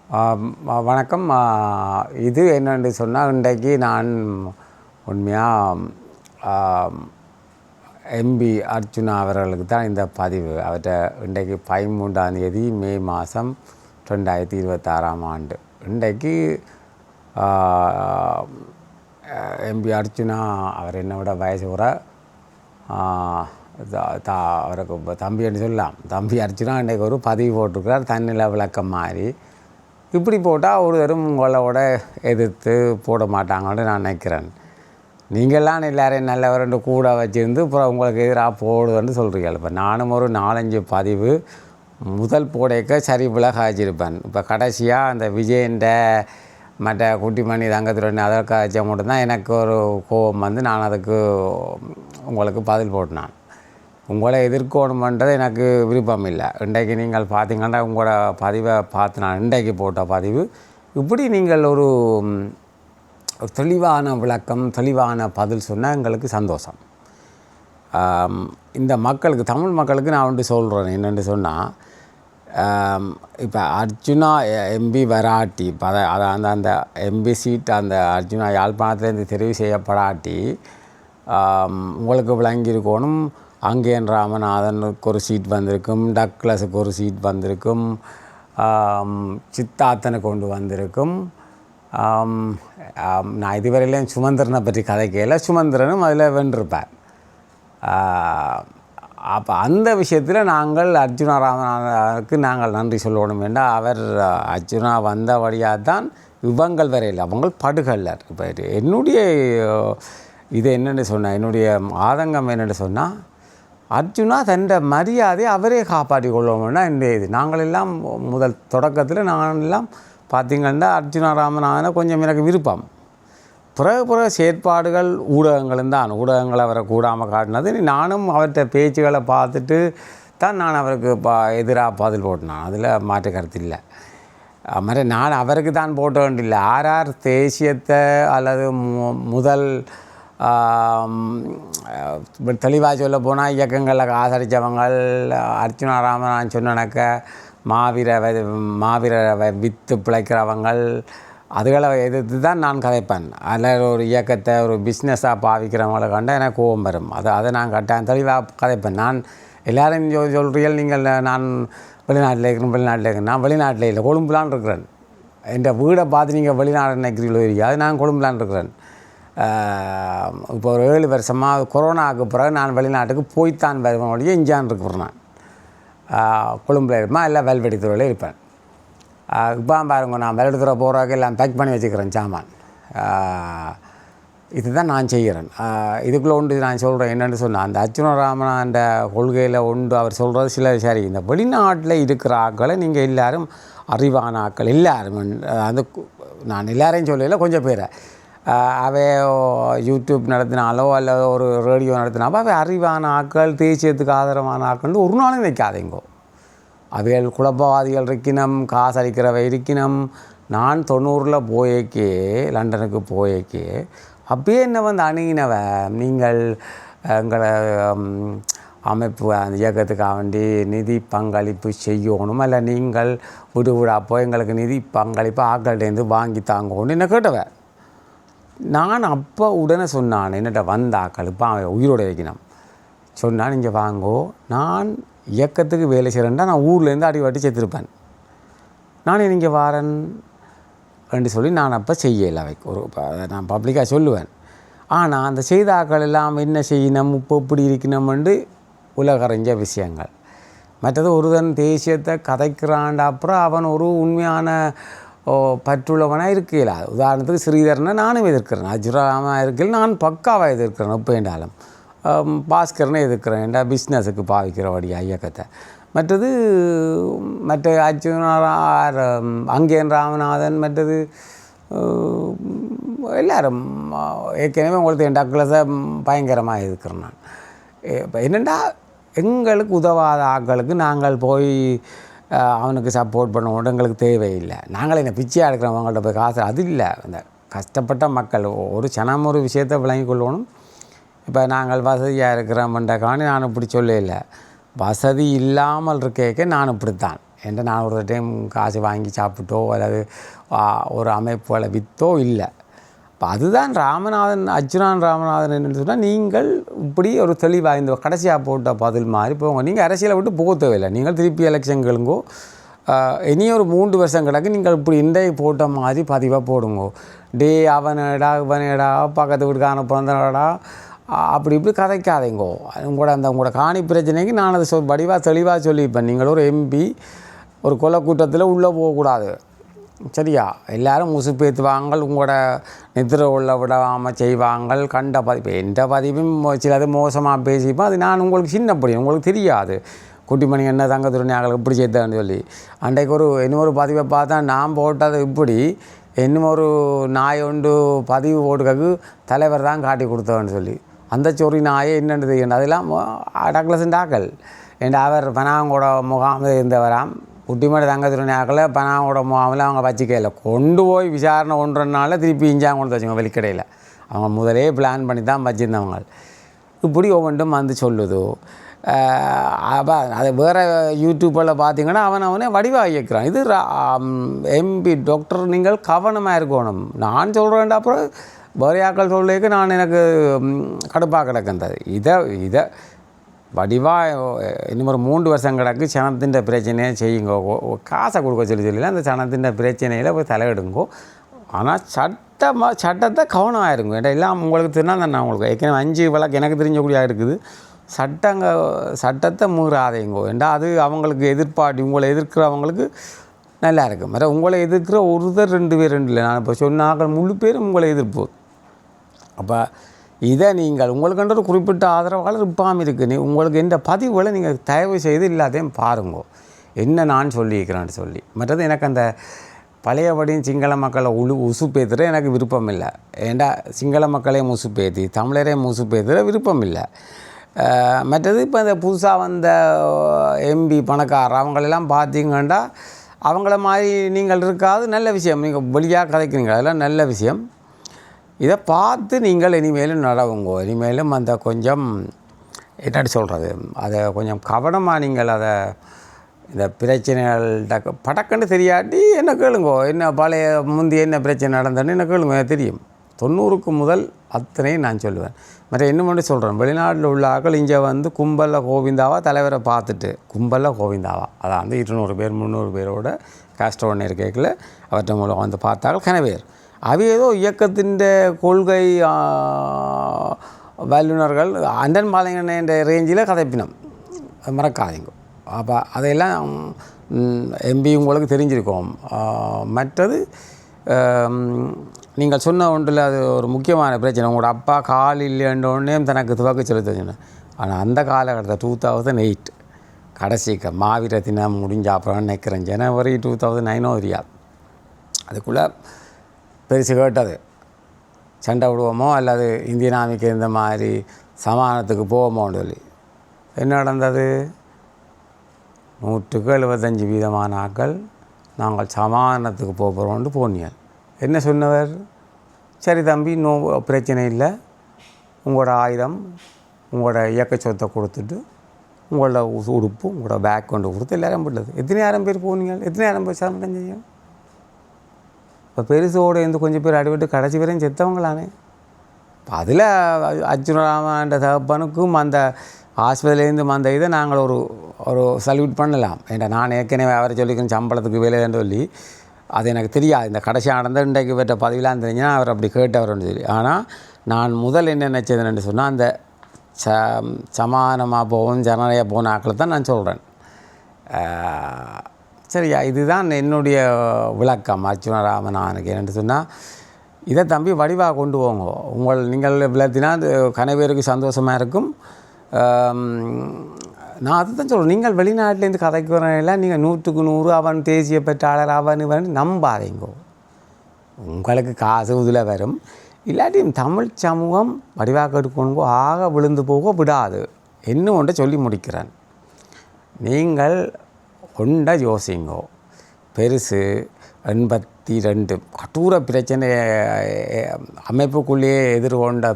வணக்கம். இது என்னென்று சொன்னால், இன்றைக்கு நான் உண்மையாக எம்பி அர்ச்சுனா அவர்களுக்கு தான் இந்த பதிவு. அவர்கிட்ட இன்றைக்கு 13ஆம் தேதி மே மாதம் 2026 இன்றைக்கு எம்பி அர்ச்சுனா அவர் என்னை விட வயசு கூட அவருக்கு தம்பின்னு சொல்லலாம். தம்பி அர்ச்சுனா இன்றைக்கு ஒரு பதிவு போட்டிருக்கிறார், தன்னில விளக்கம் மாதிரி. இப்படி போட்டால் ஒரு தரும் உங்களோட எதிர்த்து போட மாட்டாங்கன்னு நான் நினைக்கிறேன். நீங்கள்லாம் எல்லோரையும் நல்லவரென்று கூட வச்சுருந்து அப்புறம் உங்களுக்கு எதிராக போடுதுன்னு சொல்கிறீங்க. இப்போ நானும் ஒரு 4-5 பதிவு முதல் போடைக்க சரி விலகாச்சிருப்பேன். இப்போ கடைசியாக அந்த விஜயண்ட மற்ற குட்டிமணி தங்கத்துடன் அதற்கு வச்ச மட்டும்தான் எனக்கு ஒரு கோபம் வந்து நான் அதுக்கு உங்களுக்கு பதில் போட்டினான். உங்களை எதிர்க்கணுமன்றது எனக்கு விருப்பம் இல்லை. இன்றைக்கு நீங்கள் பார்த்தீங்கன்னா உங்களோட பதிவை பார்த்து நான் இன்றைக்கு போட்ட பதிவு இப்படி நீங்கள் ஒரு தெளிவான விளக்கம் தெளிவான பதில் சொன்னால் எங்களுக்கு சந்தோஷம். இந்த மக்களுக்கு தமிழ் மக்களுக்கு நான் ஒன்று சொல்கிறேன். என்னென்னு சொன்னால், இப்போ அர்ச்சுனா எம்பி வராட்டி இப்போ அந்த எம்பி சீட் அந்த அர்ச்சுனா யாழ்ப்பாணத்துலேருந்து தெரிவு செய்யப்படாட்டி உங்களுக்கு விளங்கியிருக்கணும். அங்கேன் ராமநாதனுக்கு ஒரு சீட் வந்திருக்கும், டக்ளஸுக்கு ஒரு சீட் வந்திருக்கும், சித்தார்த்தனை கொண்டு வந்திருக்கும். நான் இதுவரையிலையும் சுமந்திரனை பற்றி கதைக்கையில் சுமந்திரனும் அதில் வென்றிருப்பார். அப்போ அந்த விஷயத்தில் நாங்கள் அர்ச்சுனா ராமநாதனுக்கு நாங்கள் நன்றி சொல்லணும் என்றால், அவர் அர்ச்சுனா வந்த வழியாக தான் இவங்கள் வரையில் அவங்கள் படுகல்லர். இப்போ என்னுடைய இது என்னென்னு சொன்னால், என்னுடைய ஆதங்கம் என்னென்னு சொன்னால், அர்ச்சுனா தன்னை மரியாதை அவரே காப்பாற்றி கொள்வோம்னா இந்த இது நாங்கள் எல்லாம் முதல் தொடக்கத்தில் நாங்கள் எல்லாம் பார்த்திங்கன்னா அர்ச்சுனா ராமநாதனை கொஞ்சம் எனக்கு விருப்பம். பிறகு செயற்பாடுகள் ஊடகங்களும் தான், ஊடகங்கள் அவரை கூடாமல் காட்டினது. நானும் அவர்கிட்ட பேச்சுகளை பார்த்துட்டு தான் நான் அவருக்கு எதிராக பதில் போட்டினான். அதில் மாற்று கருத்து இல்லை. மாதிரி நான் அவருக்கு தான் போட்ட வேண்டியில்லை. யார் தேசியத்தை அல்லது முதல் தெளிவாக சொல்ல போனால் இயக்கங்களில் ஆதரித்தவங்கள் அர்ச்சுனா ராமநாதன் சொன்னனக்க மாவீரரை விற்று பிழைக்கிறவங்கள் அதுகளை எதிர்த்து தான் நான் கதைப்பேன். அதில் ஒரு இயக்கத்தை ஒரு பிஸ்னஸாக பாவிக்கிறவங்களை கண்டால் எனக்கு கோபம் வரும். அதை நான் கட்டாயம் தெளிவாக கதைப்பேன். நான் எல்லோரும் சொல்கிறீர்கள் நீங்கள் நான் வெளிநாட்டில் இருக்கிறேன். நான் வெளிநாட்டில் இல்லை, கொழும்புலான் இருக்கிறேன். என் வீடை பார்த்து நீங்கள் வெளிநாடு நினைக்கிறீங்களோ இல்லையா, அது நான் கொழும்புலான் இருக்கிறேன். இப்போ ஒரு 7 வருஷமாக கொரோனாவுக்கு பிறகு நான் வெளிநாட்டுக்கு போய்த்தான் வருவனுடைய இஞ்சான் இருக்கிறேன். நான் கொழும்பில் இருப்பேன், இல்லை வெல்வெடித்துறையில் இருப்பேன். இப்போ பாருங்க, நான் வெல்வெடித்துறை போகிறதுக்கு எல்லாம் பேக் பண்ணி வச்சுக்கிறேன் சாமான். இதுதான் நான் செய்கிறேன். இதுக்குள்ளே ஒன்று நான் சொல்கிறேன் என்னென்னு சொன்னால், அந்த அர்ச்சுனா ராமநாதன் கொள்கையில் ஒன்று அவர் சொல்கிறது சில சரி. இந்த வெளிநாட்டில் இருக்கிற ஆக்களை நீங்கள் எல்லோரும் அறிவான ஆக்கள் எல்லோரும், அது நான் எல்லாரையும் சொல்லல, கொஞ்சம் பேரை அவை யூடியூப் நடத்தினாலோ அல்லது ஒரு ரேடியோ நடத்தினாலோ அவை அறிவான ஆக்கள், தேசியத்துக்கு ஆதரவான ஆக்கள்னு ஒரு நாளும் நினைக்காதீங்கோ. அவைகள் குழப்பவாதிகள் இருக்கணும், காசு அளிக்கிறவை இருக்கணும். நான் 90 போயக்கே லண்டனுக்கு போயக்கே அப்படியே என்ன வந்து அணுகினவ நீங்கள் எங்களை அமைப்பு அந்த இயக்கத்துக்காக வேண்டி நிதி பங்களிப்பு செய்யணும், இல்லை நீங்கள் விடாப்போ எங்களுக்கு நிதி பங்களிப்பு ஆக்கள்கிட்டேருந்து வாங்கி தாங்கன்னு என்ன கேட்டவ. நான் அப்போ உடனே சொன்னான், என்னட்ட வந்த ஆக்கள் இப்போ அவன் உயிரோடு வைக்கணும் சொன்னான், இங்கே வாங்கோ, நான் இயக்கத்துக்கு வேலை செய்கிறேன்டா நான் ஊர்லேருந்து அடிவாட்டி செத்துருப்பேன், நான் இங்கே வாரன் என்று சொல்லி நான் அப்போ செய்யலை. அவைக்கு ஒரு நான் பப்ளிக்காக சொல்லுவேன். ஆனால் அந்த செய்த ஆக்கள் எல்லாம் என்ன செய்யணும், இப்போ இப்படி இருக்கணும்னு உலகறிஞ்ச விஷயங்கள். மற்றது ஒருதன் தேசியத்தை கதைக்கிறான்டா அப்புறம் அவன் ஒரு உண்மையான பற்றுள்ளவனாக இருக்கல. உதாரணத்துக்கு ஸ்ரீதரனை நானும் எதிர்க்கிறேன், அஜுராமாக இருக்கல நான் பக்காவாக எதிர்க்கிறேன். இப்போ என்றாலும் பாஸ்கரனை எதிர்க்கிறேன், என்ற பிஸ்னஸுக்கு பாவிக்கிறபடியா இயக்கத்தை. மற்ற அர்ச்சுனா அங்கேன் ராமநாதன் மற்றது எல்லோரும் ஏற்கனவே உங்களுக்கு டக்ளஸை பயங்கரமாக எதிர்க்கிறேன் நான். இப்போ என்னென்னா எங்களுக்கு உதவாத ஆக்களுக்கு நாங்கள் போய் அவனுக்கு சப்போர்ட் பண்ண எங்களுக்கு தேவையில்லை. நாங்கள் என்ன பிச்சையாக இருக்கிறவங்கள்ட்ட போய் காசு அது இல்லை. இந்த கஷ்டப்பட்ட மக்கள் ஒரு சனம் ஒரு விஷயத்தை விளங்கி கொள்ளணும். இப்போ நாங்கள் வசதியாக இருக்கிறோம்ன்ற காணி நான் இப்படி சொல்ல இல்லை. வசதி இல்லாமல் இருக்க நான் இப்படித்தான். என்கிட்ட நான் ஒரு டைம் காசு வாங்கி சாப்பிட்டோ அல்லது ஒரு அமைப்புகளை விற்றோ இல்லை. இப்போ அதுதான் அர்ச்சுனான் ராமநாதன் என்னென்னு சொன்னால், நீங்கள் இப்படி ஒரு தெளிவாக இந்த கடைசியாக போட்ட பதில் மாதிரி போங்க. நீங்கள் அரசியலை விட்டு போக தேவையில்லை. நீங்கள் திருப்பி எலெக்ஷன்களுங்கோ இனியொரு 3 வருஷம் கிடக்கு. நீங்கள் இப்படி இன்றைக்கு போட்ட மாதிரி பதிவாக போடுங்கோ. அவனடா இவனடா பக்கத்து வீட்டுக்கான பிறந்தடா அப்படி இப்படி கதைக்காதேங்கோ. உங்களோட காணி பிரச்சனைக்கு நான் அதை வடிவாக தெளிவாக சொல்லியிருப்பேன். நீங்கள் ஒரு எம்பி ஒரு கொலை கூட்டத்தில் உள்ளே போகக்கூடாது, சரியா? எல்லோரும் முசுப்பேற்றுவாங்க, உங்களோட நிதிர உள்ள விடாமல் செய்வாங்க. கண்ட பதிப்பு எந்த பதிவும் சிலது மோசமாக பேசிப்போம். அது நான் உங்களுக்கு சின்னப்படி உங்களுக்கு தெரியாது. குட்டிமணி என்ன தங்கத்துறையாங்களுக்கு இப்படி செய்தான்னு சொல்லி அன்றைக்கு இன்னொரு பதிவை பார்த்தா நான் போட்டது இப்படி இன்னும் நாய் ஒன்று பதிவு போட்டுக்கு தலைவர் தான் காட்டி கொடுத்தவன்னு சொல்லி அந்த சொறி நாயை என்னென்னு தெரியணும். அதெல்லாம் டக்ளஸன் டாக்கள் என் அவர் பனாங்கோட முகாமில் இருந்தவராம். குட்டிமணி தங்கத்துறையாக்களை பனாங்கோட முகாமில் அவங்க வச்சிக்கையில் கொண்டு போய் விசாரணை ஒன்றனால திருப்பி இஞ்சாங்க கொண்டு வச்சுங்க வெளிக்கடையில். அவங்க முதலே பிளான் பண்ணி தான் வச்சுருந்தவங்க. இப்படி ஒவ்வொன்றும் வந்து சொல்லுது. அது வேறு யூடியூப்பில் பார்த்திங்கன்னா அவனே வடிவாக இயக்கிறான். இது எம்பி டாக்டர் நீங்கள் கவனமாக இருக்கணும். நான் சொல்கிறேன் அப்புறம் வேறையாக்கள் சொல்லிக்கு நான் எனக்கு கடுப்பாக கிடக்கின்றது. இதை வடிவாக இன்னும் ஒரு 3 வருஷம் கிடக்கு. சனத்தின் பிரச்சனையை செய்யுங்கோ. காசை கொடுக்க சொல்லி அந்த சனத்தின் பிரச்சனையில் போய் தலையிடுங்கோ. ஆனால் சட்டத்தை கவனமாக இருங்க. எல்லாம் உங்களுக்கு தெரிஞ்சால் நான் உங்களுக்கு ஏற்கனவே 5 வழக்கு எனக்கு தெரிஞ்சக்கூடியதாக இருக்குது. சட்டத்தை மீறாதேங்கோ. ஏண்டா அது அவங்களுக்கு எதிர்ப்பாட்டி உங்களை எதிர்க்கிறவங்களுக்கு நல்லா இருக்கும். மற்ற உங்களை எதிர்க்கிற ஒருத்தர் 2 பேர் இல்லை. நான் இப்போ சொன்னாக்கள் முழு பேரும் உங்களை எதிர்ப்பு. அப்போ இதை நீங்கள் உங்களுக்குன்ற ஒரு குறிப்பிட்ட ஆதரவாளர் இருப்பாமல் இருக்குது. உங்களுக்கு எந்த பதிவுகளை நீங்கள் தயவு செய்து இல்லாதையும் பாருங்கோ என்ன நான் சொல்லியிருக்கிறேன்னு சொல்லி. மற்றது எனக்கு அந்த பழையபடியும் சிங்கள மக்களை உசுப்பேற்றுற எனக்கு விருப்பம் இல்லை. ஏண்டா சிங்கள மக்களையும் உசுப்பேற்றி தமிழரையும் உசுப்பேற்றுற விருப்பம் இல்லை. மற்றது இப்போ இந்த புதுசாக வந்த எம்பி பணக்காரர் அவங்களெல்லாம் பார்த்திங்கன்னா அவங்கள மாதிரி நீங்கள் இருக்காது. நல்ல விஷயம். நீங்கள் வெளியாக கதைக்கிறீங்க, அதெல்லாம் நல்ல விஷயம். இதை பார்த்து நீங்கள் இனிமேலும் நடவுங்கோ. இனிமேலும் அந்த கொஞ்சம் என்னடி சொல்கிறது, அதை கொஞ்சம் கவனமாக நீங்கள் அதை இந்த பிரச்சனைகள் படக்குன்னு தெரியாட்டி என்ன கேளுங்கோ. என்ன பழைய முந்தைய என்ன பிரச்சனை நடந்ததுன்னு என்ன கேளுங்க, தெரியும். 90க்கு முதல் அத்தனையும் நான் சொல்லுவேன். மற்ற இன்னும் ஒன்று சொல்கிறேன், வெளிநாட்டில் உள்ள ஆக்கள் இங்கே வந்து கும்பலில் கோவிந்தாவா தலைவரை பார்த்துட்டு கும்பலில் கோவிந்தாவா அதான் வந்து 200 பேர் 300 பேரோட காஸ்ட்ரோன் இருக்கையில் அவற்றை மூலம் வந்து பார்த்தார்கள் கனவேர். அவை ஏதோ இயக்கத்தின் கொள்கை வல்லுநர்கள் அண்டன் பாளையங்கன் என்ற ரேஞ்சில் கதைப்பினம் மறக்காதீங்க. அப்போ அதையெல்லாம் எம்பி உங்களுக்கு தெரிஞ்சிருக்கோம். மற்றது நீங்கள் சொன்ன ஒன்றில் அது ஒரு முக்கியமான பிரச்சனை. உங்களோட அப்பா கால் இல்லைன்றோடனே தனக்கு துவக்க செலுத்த சொன்னேன். ஆனால் அந்த காலகட்டத்தில் 2008 கடைசிக்க மாவீர தினம் முடிஞ்ச அப்புறம் நினைக்கிறேன் ஜனவரி 2009 தெரியாது. அதுக்குள்ளே பெருசு கேட்டது சண்டை விடுவோமோ அல்லது இந்தியன் ஆர்மிக்கு இந்த மாதிரி சமாதானத்துக்கு போவோமோன்னு சொல்லி என்ன நடந்தது? 175% ஆக்கள் நாங்கள் சமாதானத்துக்கு போகிறோம்னு போனியால் என்ன சொன்னவர்? சரி தம்பி, நோ பிரச்சனை இல்லை, உங்களோட ஆயுதம் உங்களோட இயக்க சொத்தை கொடுத்துட்டு உங்களோட உடுப்பு உங்களோட பேக் கொண்டு கொடுத்து எல்லாரும் போட்டது. எத்தனை பேர் போனீங்க? எத்தனை பேர் சமாதானம் செய்ய? இப்போ பெருசோடு இருந்து கொஞ்சம் பேர் அடிபட்டு கடைசி பேரையும் செத்தவங்களானே. இப்போ அதில் அர்ச்சுனராமன்ற தகப்பனுக்கும் அந்த ஹாஸ்பிட்டலேருந்து அந்த இதை நாங்கள் ஒரு சல்யூட் பண்ணலாம். ஏன்டா நான் ஏற்கனவே அவரை சொல்லிக்கணும் சம்பளத்துக்கு வேலைன்னு சொல்லி அது எனக்கு தெரியாது. இந்த கடைசி நடந்த இன்றைக்கு பெற்ற பதவியெலாம் தெரிஞ்சுன்னா அவர் அப்படி கேட்டவர்னு சொல்லி. ஆனால் நான் முதல் என்ன நினச்சதுன்னு சொன்னால் அந்த சமாதானமாக போகும் ஜனநாயக போன ஆக்களை தான் நான் சொல்கிறேன். சரியா? இதுதான் என்னுடைய விளக்கம் அர்ச்சுனராமநாதனுக்கு. என்னென்னு சொன்னால் இதை தம்பி வடிவாக கொண்டு போங்க. நீங்கள் விளத்தினா அது கனவேருக்கு சந்தோஷமாக இருக்கும். நான் அதை தான் சொல்கிறேன், நீங்கள் வெளிநாட்டிலேருந்து கதைக்கு வரலாம். நீங்கள் 100க்கு 100 அவன் தேசிய பெற்றாளர் அவன் நம்பாதீங்கோ. உங்களுக்கு காசு இதில் வரும். இல்லாட்டியும் தமிழ் சமூகம் வடிவாக எடுக்கணுங்கோ. ஆக விழுந்து போக விடாது. இன்னும் ஒன்றை சொல்லி முடிக்கிறேன். நீங்கள் ஒன்றை யோசிங்கோ. பெருசு 82 கடூர பிரச்சனை அமைப்புக்குள்ளேயே எதிர்கொண்ட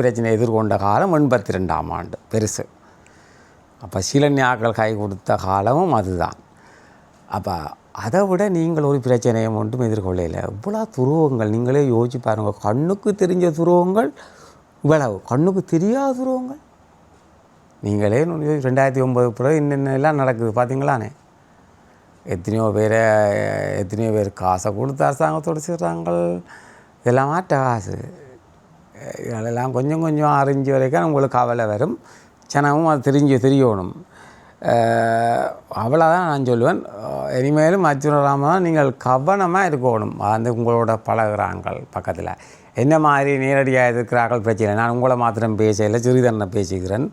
பிரச்சனை எதிர்கொண்ட காலம் 82ஆம் ஆண்டு பெருசு. அப்போ சிலன்யாக்கள் கை கொடுத்த காலமும் அதுதான். அப்போ அதை விட நீங்கள் ஒரு பிரச்சனையை ஒன்றும் எதிர்கொள்ளலை. இவ்வளோ துருவங்கள் நீங்களே யோசிச்சு பாருங்கள். கண்ணுக்கு தெரிஞ்ச துருவங்கள் இவ்வளவு, கண்ணுக்கு தெரியாத துருவங்கள் நீங்களே 2009 பிறகு இன்னென்னெல்லாம் நடக்குது பார்த்தீங்களானே. எத்தனையோ பேர் காசை கொடுத்து அரசாங்கத்தோடு சேர்றாங்க. இதெல்லாம் மாட்ட காசு. இதெல்லாம் கொஞ்சம் கொஞ்சம் அறிஞ்சு வரைக்கும் உங்களுக்கு கவலை வரும். ஜனமும் அது தெரியணும். அவ்வளோதான் நான் சொல்லுவேன். இனிமேலும் அர்ஜுனராம தான் நீங்கள் கவனமாக இருக்கணும். வந்து உங்களோட பழகிறாங்கள் பக்கத்தில் என்ன மாதிரி நேரடியாக இருக்கிறார்கள் பிரச்சனை. நான் உங்களை மாத்திரம் பேசலை, சிறிதரனை பேசிக்கிறேன்,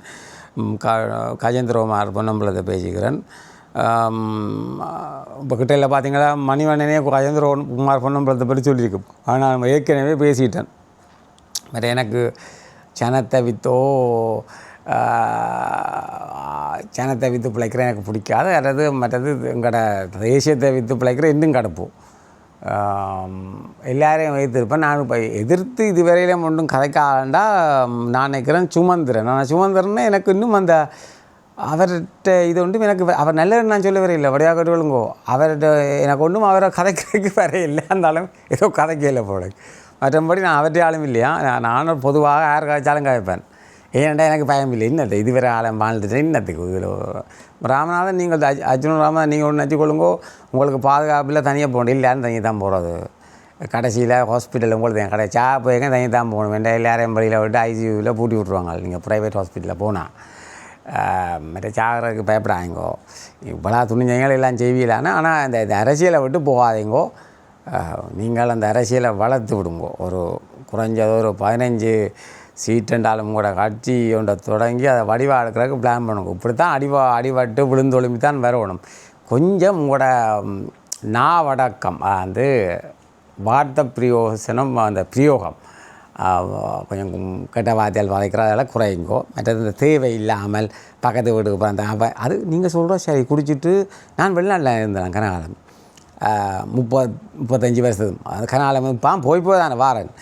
கஜேந்திரகுமார் பொன்னம்பலத்தை பேசிக்கிறேன். இப்போ கிட்டையில் பார்த்தீங்களா மணிவண்ணனே கஜேந்திரகுமார் பொன்னம்பலத்தை பற்றி சொல்லியிருக்கும். ஆனால் நம்ம ஏற்கனவே பேசிட்டேன். மற்ற எனக்கு சனத்தை விற்று பிழைக்கிற எனக்கு பிடிக்காது. அதாவது மற்றது எங்களோட தேசியத்தை விற்று பிழைக்கிற இன்னும் கிடப்போம். எல்லாரையும் வைத்திருப்பேன். நான் இப்போ எதிர்த்து இதுவரையிலும் ஒன்றும் கதைக்காண்டா நான் நினைக்கிறேன் சுமந்திரன் எனக்கு இன்னும் அந்த அவர்கிட்ட இது ஒன்றும் எனக்கு அவர் நல்லது நான் சொல்ல வரையில்லை. வடிவா கட்டுவலுங்கோ அவர்கிட்ட எனக்கு ஒன்றும் அவரை கதைக்கிறதுக்கு வரையில்லை. இருந்தாலும் ஏதோ கதைக்கல போல. மற்றபடி நான் அவர்கிட்ட ஆளும் இல்லையா. நானும் பொதுவாக யார் கதைச்சாலும் கதைப்பேன். ஏன்டா எனக்கு பயம் இல்லை. இன்னது இதுவரை ஆழம் வாழ்ந்துட்டேன். இன்னத்துக்கு இதில் ராமநாதன் நீங்கள் அர்ஜுனன் ராமநாதன் நீங்கள் ஒன்று நினச்சிக்கொள்ளுங்கோ. உங்களுக்கு பாதுகாப்பில் தனியாக போகணும். இல்லையான்னு தனியாக தான் போகிறது. கடைசியில் ஹாஸ்பிட்டலில் உங்களுக்கு கடைச்சா போய்ங்க தனியாக தான் போகணும். வேண்டாம் எல்லாரையும் வழியில் விட்டு ஐசியூவில் பூட்டி விட்ருவாங்க. நீங்கள் ப்ரைவேட் ஹாஸ்பிட்டலில் போனால் மற்ற சாகிறதுக்கு பயப்படாதீங்கோ. இப்போலாம் துணிஞ்சங்கள் எல்லாம் செய்வீங்களான்னு. ஆனால் இந்த அரசியலை விட்டு போகாதீங்கோ. நீங்கள் அந்த அரசியலை வளர்த்து விடுங்கோ. ஒரு குறைஞ்சது ஒரு 15 சீட்டென்றாலும் கூட கட்சி ஒன்றை தொடங்கி அதை வடிவாக எடுக்கிறதுக்கு பிளான் பண்ணுங்க. இப்படி தான் அடிபட்டு விழுந்தொழும்பி தான் வரணும். கொஞ்சம் உங்களோட நாவடக்கம் வந்து வார்த்தை பிரயோசனம் அந்த பிரயோகம் கொஞ்சம் கெட்ட வார்த்தையால் வதைக்கிறதெல்லாம் குறையுங்கோ. மற்றது இந்த தேவை இல்லாமல் பக்கத்து வீட்டுக்கு அந்த அது நீங்கள் சொல்கிற சரி குடிச்சிட்டு நான் வெளிநாட்டில் இருந்தேன் கனகாலம் 35 வருஷத்துக்கு. அது கனகாலம் போய் தானே வாரன்.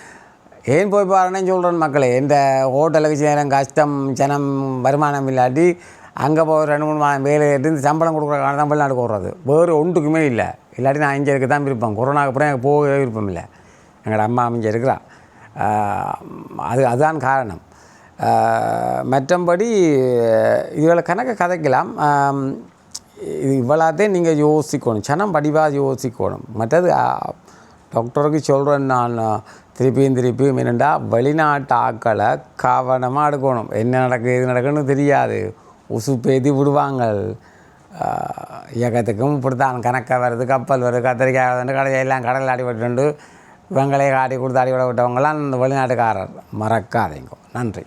ஏன் போய் பாருன்னு சொல்கிறேன் மக்களே. இந்த ஹோட்டலுக்கு சேரம் கஷ்டம் ஜனம் வருமானம் இல்லாட்டி அங்கே போய் 2-3 மாதம் வேலை எடுத்து இந்த சம்பளம் கொடுக்குற தான் வெளிநாட்டுக்கு ஓடுறது. வேறு ஒன்றுக்குமே இல்லை. இல்லாட்டி நான் இங்கே இருக்க தான் விருப்பம். கொரோனாவுக்கு அப்புறம் எனக்கு போக விருப்பம் இல்லை. எங்களோட அம்மா இங்கே இருக்கிறா. அதுதான் காரணம். மற்றபடி இதுகளை கதைக்கலாம். இது இவ்வளோத்தையும் நீங்கள் யோசிக்கணும். சனம் படிவாக யோசிக்கணும். மற்றது டாக்டருக்கு சொல்கிறேன் நான் திருப்பியும் என்னென்னா வெளிநாட்டு ஆக்களை கவனமாக எடுக்கணும். என்ன நடக்குது எது நடக்குன்னு தெரியாது. உசுப்பேத்தி விடுவாங்க. இயக்கத்துக்கும் இப்படித்தான் கணக்காக வருது, கப்பல் வருது, கத்திரிக்காய் வருது, கடையெல்லாம் கடலில் அடிபட்டு இவங்களே காட்டி கொடுத்து அடிபட விட்டவங்களாம் இந்த வெளிநாட்டுக்காரர். மறக்காதீங்க. நன்றி.